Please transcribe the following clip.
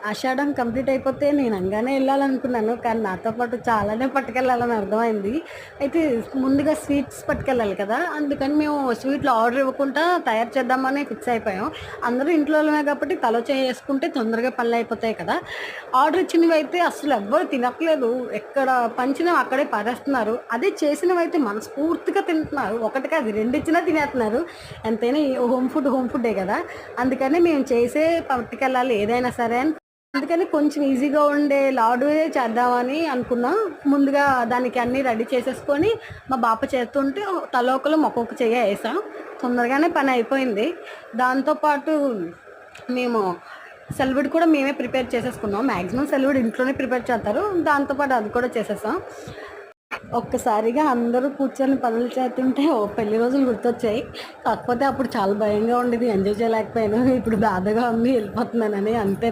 ఆషాఢం complete అయిపోతే నేను అంగానే వెళ్ళాలనుకున్నాను. కానీ నాతో పాటు చాలానే పట్టుకెళ్ళాలని అర్థమైంది. అయితే ముందుగా స్వీట్స్ పట్టుకెళ్ళాలి కదా! అందుకని మేము స్వీట్లు ఆర్డర్ ఇవ్వకుండా తయారు చేద్దామని ఫిక్స్ అయిపోయాం. అందరూ ఇంట్లోనే కాబట్టి తలో చెయ్యి యేసుకుంటే తొందరగా పనులయిపోతాయి కదా! ఆర్డర్ ఇచ్చినవైతే అస్సలు ఎవ్వరు తినట్లేదు. ఎక్కడ పంచినవి అక్కడే పడేస్తున్నారు. అదే చేసినవైతే మనస్ఫూర్తిగా తింటున్నారు. ఒకటి కాదు 2 ఇచ్చినా తినేస్తున్నారు. ఎంతైనా హోమ్ ఫుడ్డే కదా! అందుకని మేము చేసే పట్టుకెళ్ళాలి ఏదైనా సరే అని అందుకని కొంచెం ఈజీగా ఉండే లాడువే చేద్దామని అనుకున్నాం. ముందుగా దానికి అన్నీ రెడీ చేసేసుకొని మా బాప చేస్తుంటే తలా ఒకళ్ళం ఒక్కొక్క చెయ్య ఏసాం. తొందరగానే పని అయిపోయింది. దాంతో పాటు మేము సెలవుడు కూడా మేమే ప్రిపేర్ చేసేసుకున్నాం. మ్యాక్సిమం సెలవుడు ఇంట్లోనే ప్రిపేర్ చేస్తారు. దాంతో పాటు అది కూడా చేసేసాం. ఒక్కసారిగా అందరూ కూర్చొని పనులు చేస్తుంటే పెళ్లి రోజులు గుర్తొచ్చాయి. కాకపోతే అప్పుడు చాలా భయంగా ఉండేది. ఎంజాయ్ చేయలేకపోయాను. ఇప్పుడు బాధగా ఉంది వెళ్ళిపోతున్నానని అంతే.